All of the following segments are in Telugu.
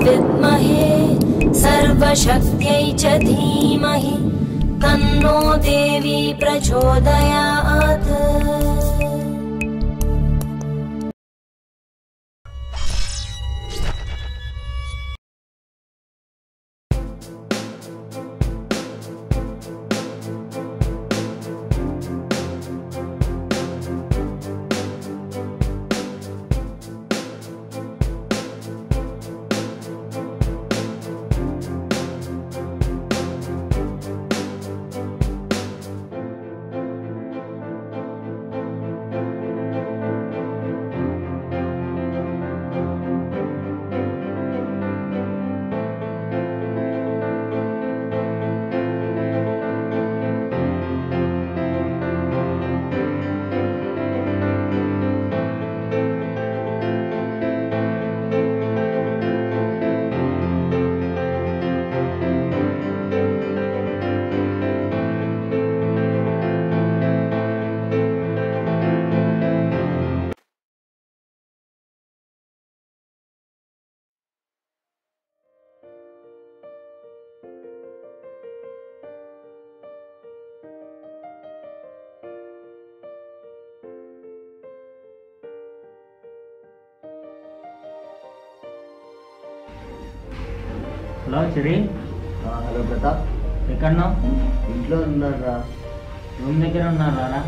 विद्महे सर्वशक्त्यै च धीमहि तन्नो देवी प्रचोदयात्। హలో చిరి. హలో ప్రతాప్, ఎక్కడున్నావు? ఇంట్లో ఉన్నారా? రూమ్ దగ్గర ఉన్నారా?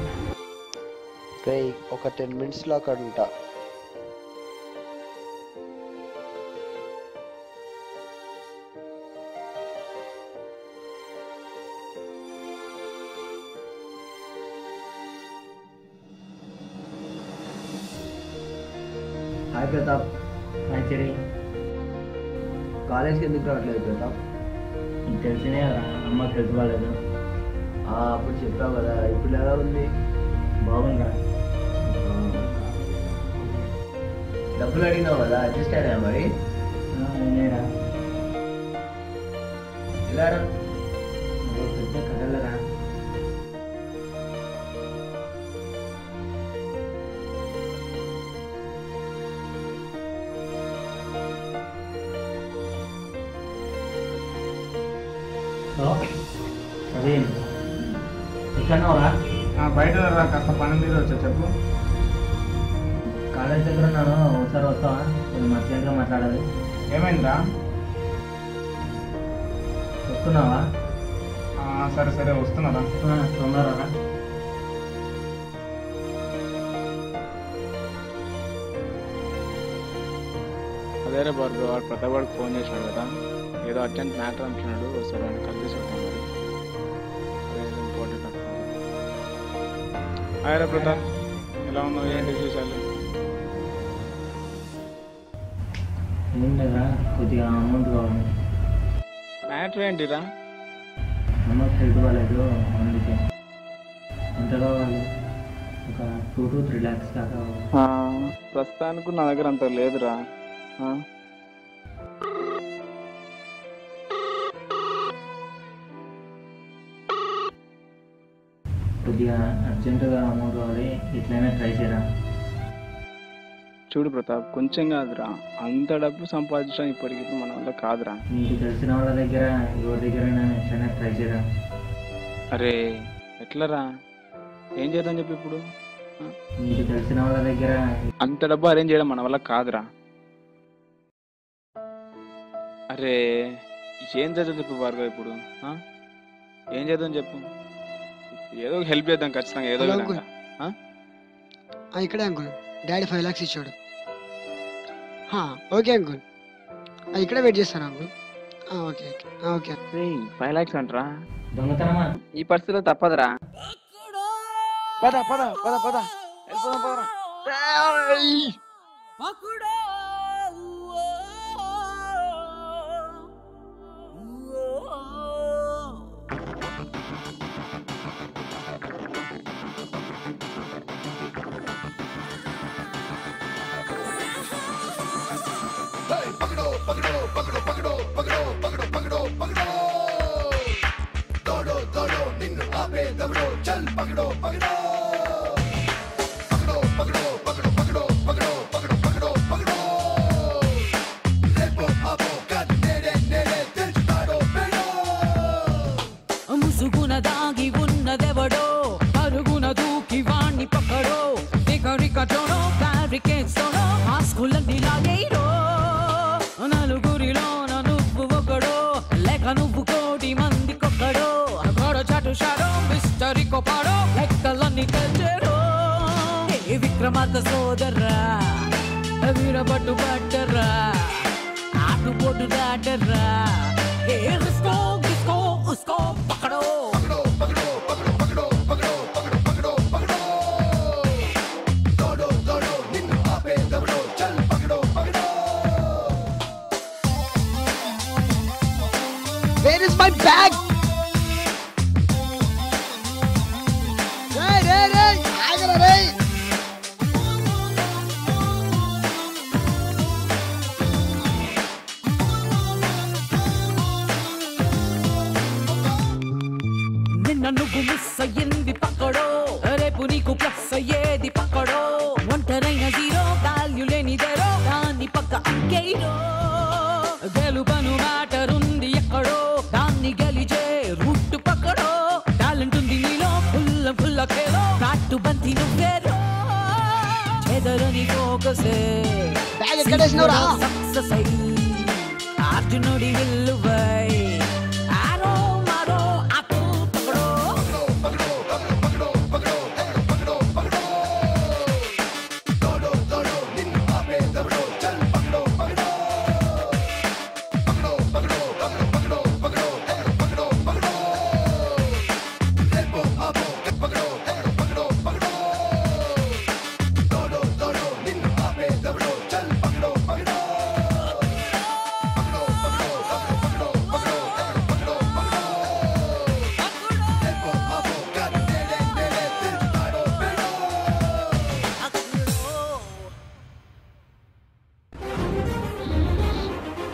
రే, ఒక 10 minutesలో అక్కడ ఉంటా. హాయ్ ప్రతాప్. హాయ్ చిరి. కాలేజ్కి ఎందుకు రావట్లేదు ప్రతాప్? నీకు తెలిసినే కదా, అమ్మకి హెల్త్ బాగాలేదు. అప్పుడు చెప్పావు కదా, ఇప్పుడు ఎలా ఉంది? బాగుందా? డబ్బులు అడిగినావు కదా, అడ్జస్ట్ అయినా మరి? నేనేరా ఇలా రా. పెద్ద కథలరా. అదే ఎక్కడున్నావురా? బయట రా, కాస్త పని మీద వచ్చా. చెప్పు. కాలేజ్ దగ్గర ఉన్నాను, ఒకసారి వస్తావా? కొంచెం అర్జెంట్గా మాట్లాడాలి. ఏమైందిరా? వస్తున్నావా? సరే సరే వస్తున్నారా? తొందరరా. అదేరే బాబు, వాడు ప్రతాప్ వాడికి ఫోన్ చేసినాడు కదా, ఏదో అర్జెంట్ మ్యాటర్ అంటున్నాడు. ఒకసారి వాడిని కలిసి వస్తాం మరి, అదే ఇంపార్టెంట్ అంటున్నాడు. హాయ్ రా ప్రతాప్, ఎలా ఉన్నావు? ఏంటి విశేషాలు? ఏం లేదా, కొద్దిగా అమౌంట్ కావాలి. మ్యాటర్ ఏంటిరా? అమ్మకి హెల్త్ బాగాలేదు, అందుకే. ఎంత కావాలి? ఒక 2 to 3 lakhs దాకా కావాలి. ప్రస్తుతానికి నా దగ్గర అంత లేదురా. కొద్దిగా అర్జెంటుగా అమౌంట్ కావాలి, ఎట్లయినా ట్రై చేయరా. చూడు ప్రతాప్, కొంచెం కాదురా, అంత డబ్బు సంపాదించడం ఇప్పటికి మన వల్ల కాదురా. నీకు తెలిసిన వాళ్ళ దగ్గర, ఎవరి దగ్గరైనా ఎట్లయినా ట్రై చేయరా. అరే ఎట్లరా, ఏం చేద్దాం చెప్పి ఇప్పుడు? నీకు తెలిసిన వాళ్ళ దగ్గర అంత డబ్బు అరేంజ్ చేయడం మన వల్ల కాదురా. అరే ఏం చేద్దాం చెప్పు భార్గవ్ ఇప్పుడు? ఏం చేద్దాం చెప్పు? ఏదో హెల్ప్ చేద్దాం ఖచ్చితంగా, ఏదో విధంగా. ఇక్కడే అంకుల్, డాడీ 5 lakhs ఇచ్చాడు. ఓకే అంకుల్, ఇక్కడే వెయిట్ చేస్తాను అంకుల్. Okay okay. 5 lakhs అంటరా? దొంగతనమా? ఈ పరిస్థితిలో తప్పదురా. పద పద పద పద, వెళ్ళిపోదాం పదరా. పకడో నీలాగైరో నలుగురిలో నువ్వు ఒకడో లేక నువ్వు కోటి మందికొక్కడో గోడ చాటు షాడో మిస్టరీ కోపాడో లెక్కలన్నీ తెచ్చారో ఏ విక్రమార్క సోదర్రా వీరపట్టు పట్టరా ఆటుపోటు దాటరా ఏ రిస్కో గిస్కో ఉస్కో పకడో Where is my bag? Hey, agara ray. నిన్న నువ్వు మిస్ అయ్యింది పక్కడో రేపు నీకు ప్లస్ అయ్యేది పక్కడో ఒంటరైన జీరో వాల్యూ లేనిదేరో దాన్ని పక్క అంకేరో గెలుపను మ్యాటర్ ఉంది ఎక్కడో దాన్ని గెలిచే రూట్ పక్కడో టాలెంట్ ఉంది నీలో ఫుల్ల కేలో కాటు బంతి నువ్వేరో చెదరని ఫోకసే Bag ఎక్కడేసినవరా? సక్సెస్ అయ్యి అర్జునుడి విల్లువై ఆరో మారో అటు పక్కడో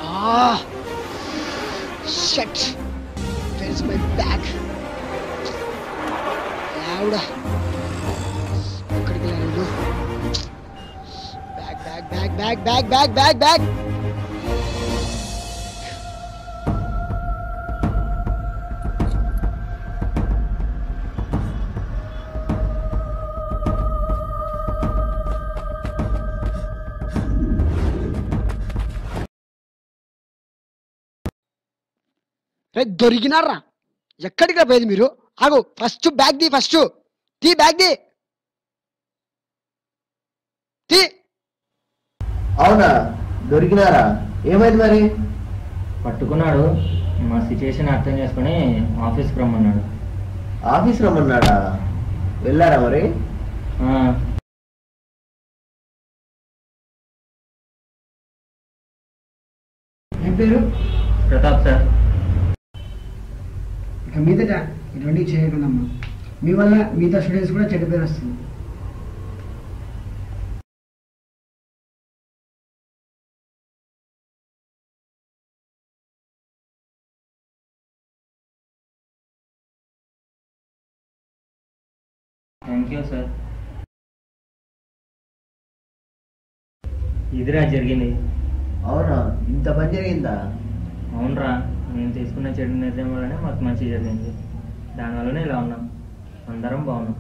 Ah, shit. Where is my bag? Lauda. ఎక్కడికి వెళ్ళాడు? Bag. దొరికినారా? ఎక్కడికి పోయేది మీరు? ఆగు, ఫస్ట్ బ్యాగ్ ది, తీ బ్యాగ్ ది. అవునా, దొరికినారా? ఏమైంది మరి? పట్టుకున్నాడు. మా సిచ్యుయేషన్ అర్థం చేసుకుని ఆఫీస్కి రమ్మన్నాడు. ఆఫీస్ రమ్మన్నాడా? వెళ్ళారా మరి? ఏం పేరు? ప్రతాప్ సార్. ఇక మీదట ఇటువంటి చేయకూడదమ్మా. మీ వల్ల మిగతా స్టూడెంట్స్ కూడా చెడ్డ పేరు వస్తుంది. Thank you sir. ఇదిరా జరిగింది. అవునా, ఇంత పని జరిగిందా? అవునరా, నేను తీసుకున్న చెడు నిర్ణయం వల్లనే మాకు మంచి జరిగింది. దానివల్లనే ఇలా ఉన్నాం. అందరం బాగున్నాం.